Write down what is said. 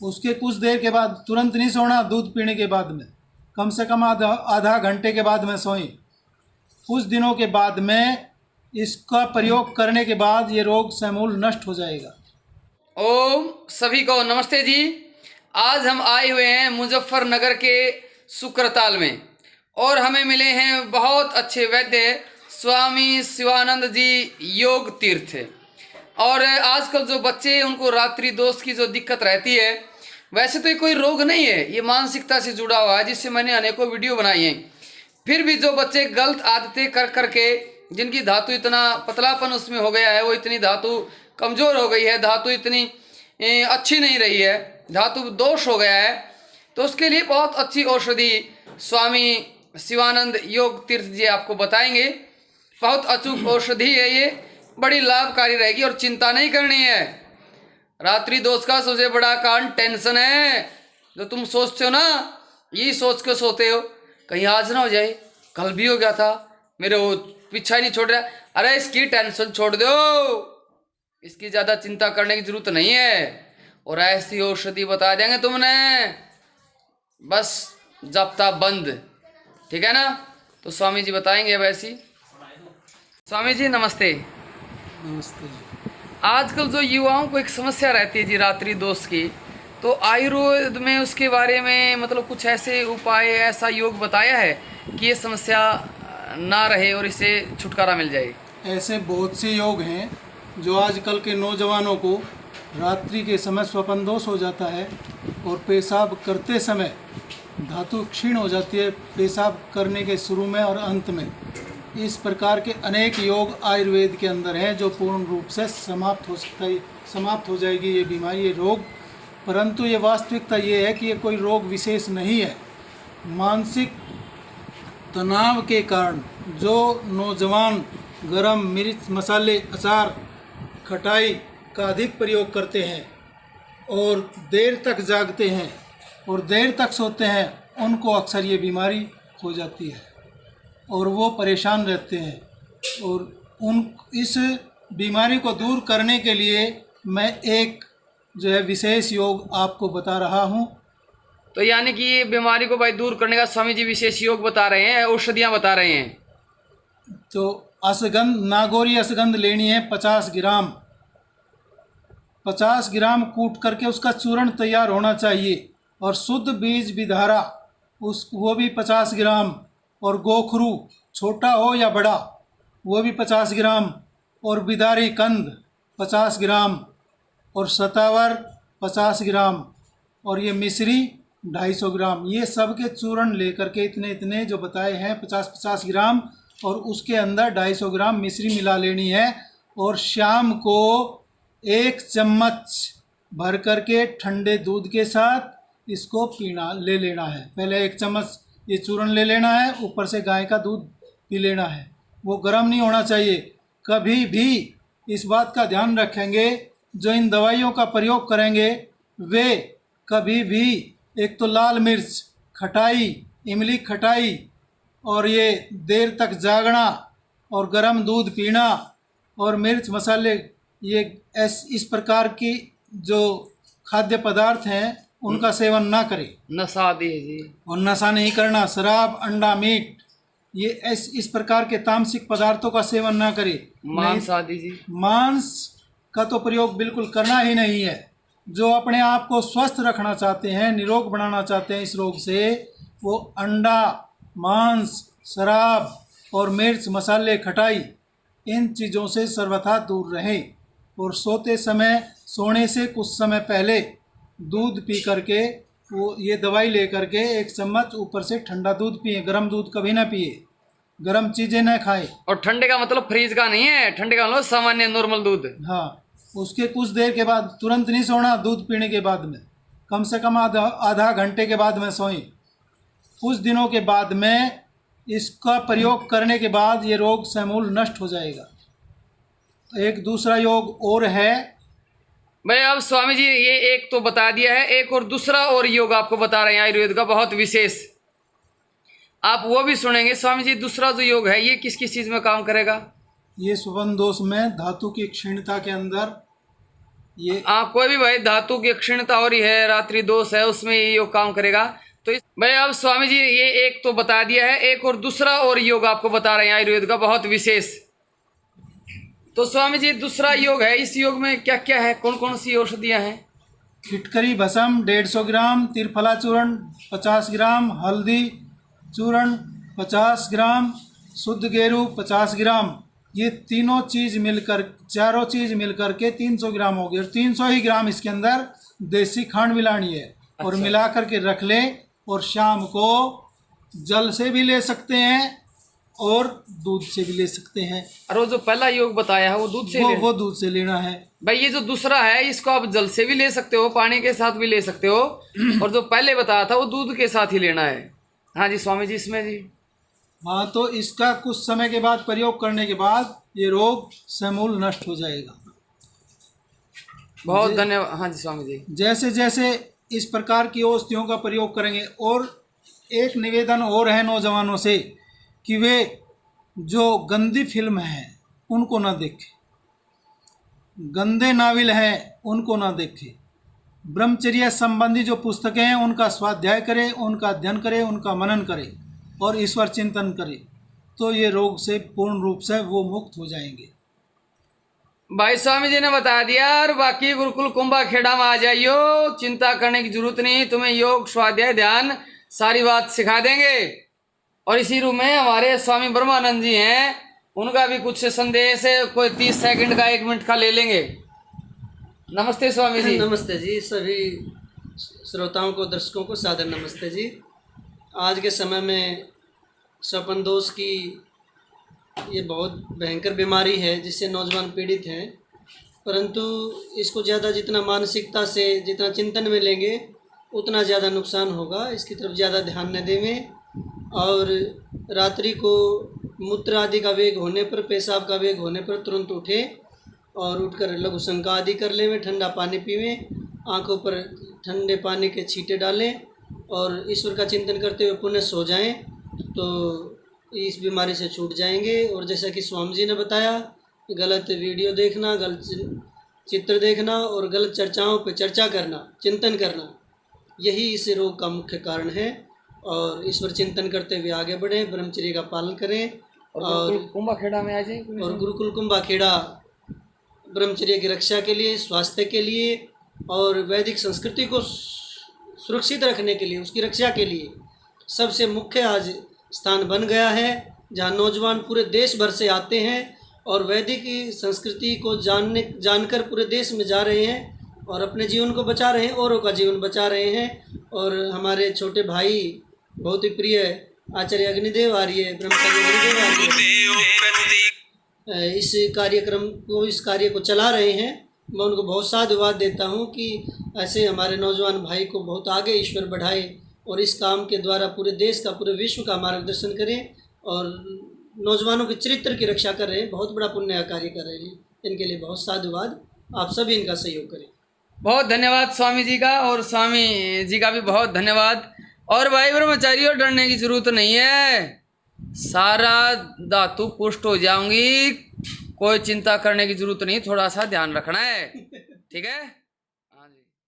उसके कुछ देर के बाद, तुरंत नहीं सोना दूध पीने के बाद में, कम से कम आधा घंटे के बाद में सोएं। कुछ दिनों के बाद में इसका प्रयोग करने के बाद ये रोग समूल नष्ट हो जाएगा। ओम सभी को नमस्ते जी। आज हम आए हुए हैं मुजफ्फरनगर के शुक्रताल में और हमें मिले हैं बहुत अच्छे वैद्य स्वामी शिवानंद जी योग तीर्थ। और आजकल जो बच्चे उनको रात्रि दोष की जो दिक्कत रहती है, वैसे तो ये कोई रोग नहीं है, ये मानसिकता से जुड़ा हुआ है, जिससे मैंने अनेकों वीडियो बनाई हैं। फिर भी जो बच्चे गलत आदतें कर करके, जिनकी धातु इतना पतलापन उसमें हो गया है, वो इतनी धातु कमज़ोर हो गई है, धातु इतनी अच्छी नहीं रही है, धातु दोष हो गया है, तो उसके लिए बहुत अच्छी औषधि स्वामी शिवानंद योग तीर्थ जी आपको बताएंगे। बहुत अचूक औषधि है ये, बड़ी लाभकारी रहेगी और चिंता नहीं करनी है। रात्रि दोष का सबसे बड़ा कारण टेंशन है। जो तुम सोचते हो ना, यही सोच के सोते हो कहीं आज ना हो जाए, कल भी हो गया था, मेरे वो पीछा ही नहीं छोड़ रहा। अरे इसकी टेंशन छोड़ दो, इसकी ज़्यादा चिंता करने की जरूरत नहीं है। और ऐसी औषधि बता देंगे तुमने, बस जप्ता बंद, ठीक है ना। तो स्वामी जी बताएंगे अब ऐसी। स्वामी जी नमस्ते। नमस्ते जी। आजकल जो युवाओं को एक समस्या रहती है जी रात्रि दोष की, तो आयुर्वेद में उसके बारे में मतलब कुछ ऐसे उपाय, ऐसा योग बताया है कि ये समस्या ना रहे और इसे छुटकारा मिल जाए? ऐसे बहुत से योग हैं जो आजकल के नौजवानों को रात्रि के समय स्वपन दोष हो जाता है और पेशाब करते समय धातु क्षीण हो जाती है, पेशाब करने के शुरू में और अंत में। इस प्रकार के अनेक योग आयुर्वेद के अंदर हैं जो पूर्ण रूप से समाप्त हो जाएगी ये बीमारी, ये रोग। परंतु ये वास्तविकता ये है कि ये कोई रोग विशेष नहीं है। मानसिक तनाव के कारण जो नौजवान गरम मिर्च, मसाले, अचार, खटाई का अधिक प्रयोग करते हैं और देर तक जागते हैं और देर तक सोते हैं, उनको अक्सर ये बीमारी हो जाती है और वो परेशान रहते हैं। और इस बीमारी को दूर करने के लिए मैं एक जो है विशेष योग आपको बता रहा हूँ। तो यानी कि ये बीमारी को भाई दूर करने का स्वामी जी विशेष योग बता रहे हैं, औषधियाँ बता रहे हैं। तो अश्वगंध, नागौरी अश्वगंध लेनी है 50 ग्राम। 50 ग्राम कूट करके उसका चूर्ण तैयार होना चाहिए। और शुद्ध बीज विधारा वो भी 50 ग्राम। और गोखरू छोटा हो या बड़ा वो भी 50 ग्राम। और बिदारी कंद 50 ग्राम। और सतावर 50 ग्राम। और ये मिश्री 250 ग्राम। ये सब के चूर्ण लेकर के इतने इतने जो बताए हैं 50-50 ग्राम, और उसके अंदर 250 ग्राम मिश्री मिला लेनी है। और शाम को 1 चम्मच भर करके ठंडे दूध के साथ इसको ले लेना है। पहले 1 चम्मच ये चूर्ण ले लेना है, ऊपर से गाय का दूध पी लेना है। वो गर्म नहीं होना चाहिए। कभी भी इस बात का ध्यान रखेंगे, जो इन दवाइयों का प्रयोग करेंगे वे कभी भी एक तो लाल मिर्च, खटाई, इमली खटाई, और ये देर तक जागना और गर्म दूध पीना और मिर्च मसाले, ये इस प्रकार की जो खाद्य पदार्थ हैं उनका सेवन ना करें। नशा दी जी, और नशा नहीं करना। शराब, अंडा, मीट, ये इस प्रकार के तामसिक पदार्थों का सेवन ना करें। मांस आदि जी, मांस का तो प्रयोग बिल्कुल करना ही नहीं है। जो अपने आप को स्वस्थ रखना चाहते हैं, निरोग बनाना चाहते हैं इस रोग से, वो अंडा, मांस, शराब और मिर्च मसाले, खटाई, इन चीज़ों से सर्वथा दूर रहें। और सोने से कुछ समय पहले दूध पी करके, वो ये दवाई ले करके 1 चम्मच ऊपर से ठंडा दूध पिए। गर्म दूध कभी ना पिए, गर्म चीज़ें न खाएं। और ठंडे का मतलब फ्रीज का नहीं है, ठंडे का मतलब सामान्य नॉर्मल दूध। हाँ, उसके कुछ देर के बाद, तुरंत नहीं सोना दूध पीने के बाद में, कम से कम आधा घंटे के बाद में सोएं। कुछ दिनों के बाद में इसका प्रयोग करने के बाद ये रोग समूल नष्ट हो जाएगा। एक दूसरा योग और है भाई। अब स्वामी जी ये एक तो बता दिया है, एक और दूसरा और योग आपको बता रहे हैं आयुर्वेद का बहुत विशेष, आप वो भी सुनेंगे। स्वामी जी दूसरा जो योग है ये किस किस चीज़ में काम करेगा? ये सुबन दोष में धातु की क्षीणता के अंदर ये कोई भी भाई धातु की क्षीणता हो रही है, रात्रि दोष है, उसमें ये योग काम करेगा। तो भाई अब स्वामी जी ये एक तो बता दिया है, एक और दूसरा और योग आपको बता रहे हैं आयुर्वेद का बहुत विशेष। तो स्वामी जी दूसरा योग है, इस योग में क्या क्या है, कौन कौन सी औषधियां हैं? फिटकरी भस्म 150 ग्राम, त्रिफला चूर्ण 50 ग्राम, हल्दी चूर्ण 50 ग्राम, शुद्ध गेरू 50 ग्राम। ये तीनों चीज़ मिलकर, चारों चीज़ मिलकर के 300 ग्राम हो गई। और 300 ही ग्राम इसके अंदर देसी खांड मिलानी है। और अच्छा। मिला करके रख लें। और शाम को जल से भी ले सकते हैं और दूध से भी ले सकते हैं। और वो जो पहला योग बताया है वो दूध से वो दूध से लेना है। भाई ये जो दूसरा है इसको आप जल से भी ले सकते हो, पानी के साथ भी ले सकते हो, और जो पहले बताया था वो दूध के साथ ही लेना है। हाँ जी स्वामी जी, इसमें जी हाँ, तो इसका कुछ समय के बाद प्रयोग करने के बाद ये रोग समूल नष्ट हो जाएगा। बहुत धन्यवाद। हाँ जी स्वामी जी। जैसे जैसे इस प्रकार की औषधियों का प्रयोग करेंगे। और एक निवेदन और है नौजवानों से कि वे जो गंदी फिल्म है उनको ना देखें, गंदे नावल हैं उनको ना देखें। ब्रह्मचर्य संबंधी जो पुस्तकें हैं उनका स्वाध्याय करें, उनका अध्ययन करें, उनका मनन करें और ईश्वर चिंतन करें। तो ये रोग से पूर्ण रूप से वो मुक्त हो जाएंगे। भाई स्वामी जी ने बता दिया। और बाकी गुरुकुल कुंभा खेड़ा में आ जाइयो, चिंता करने की जरूरत नहीं, तुम्हें योग स्वाध्याय ध्यान सारी बात सिखा देंगे। और इसी रूम में हमारे स्वामी ब्रह्मानंद जी हैं, उनका भी कुछ संदेश है, कोई 30 सेकंड का 1 मिनट का ले लेंगे। नमस्ते स्वामी जी। नमस्ते जी, सभी श्रोताओं को, दर्शकों को सादर नमस्ते जी। आज के समय में स्वपन दोष की ये बहुत भयंकर बीमारी है जिससे नौजवान पीड़ित हैं। परंतु इसको ज़्यादा जितना मानसिकता से, जितना चिंतन में लेंगे उतना ज़्यादा नुकसान होगा। इसकी तरफ ज़्यादा ध्यान न देवें। और रात्रि को मूत्र आदि का वेग होने पर, पेशाब का वेग होने पर तुरंत उठें और उठकर लघु शंका आदि कर लें, ठंडा पानी पीवें, आँखों पर ठंडे पानी के छींटे डालें और ईश्वर का चिंतन करते हुए पुनः सो जाएं, तो इस बीमारी से छूट जाएंगे। और जैसा कि स्वामी जी ने बताया, गलत वीडियो देखना, गलत चित्र देखना और गलत चर्चाओं पर चर्चा करना, चिंतन करना, यही इस रोग का मुख्य कारण है। और ईश्वर चिंतन करते हुए आगे बढ़ें, ब्रह्मचर्य का पालन करें। और कुंभा खेड़ा में आ जाए। और गुरुकुल कुंभा खेड़ा ब्रह्मचर्य की रक्षा के लिए, स्वास्थ्य के लिए और वैदिक संस्कृति को सुरक्षित रखने के लिए, उसकी रक्षा के लिए सबसे मुख्य आज स्थान बन गया है, जहाँ नौजवान पूरे देश भर से आते हैं और वैदिक संस्कृति को जानकर पूरे देश में जा रहे हैं और अपने जीवन को बचा रहे हैं, औरों का जीवन बचा रहे हैं। और हमारे छोटे भाई बहुत ही प्रिय आचार्य अग्निदेव आर्य, ब्रह्मचार्य अग्निदेव आर्य इस कार्य को चला रहे हैं। मैं उनको बहुत साधुवाद देता हूँ कि ऐसे हमारे नौजवान भाई को बहुत आगे ईश्वर बढ़ाए और इस काम के द्वारा पूरे देश का, पूरे विश्व का मार्गदर्शन करें और नौजवानों के चरित्र की रक्षा कर रहे हैं। बहुत बड़ा पुण्य कार्य कर रहे हैं। इनके लिए बहुत साधुवाद। आप सभी इनका सहयोग करें। बहुत धन्यवाद स्वामी जी का, और स्वामी जी का भी बहुत धन्यवाद। और भाई ब्रह्मचारियों, डरने की जरूरत नहीं है, सारा धातु पुष्ट हो जाऊंगी, कोई चिंता करने की जरूरत नहीं, थोड़ा सा ध्यान रखना है, ठीक है।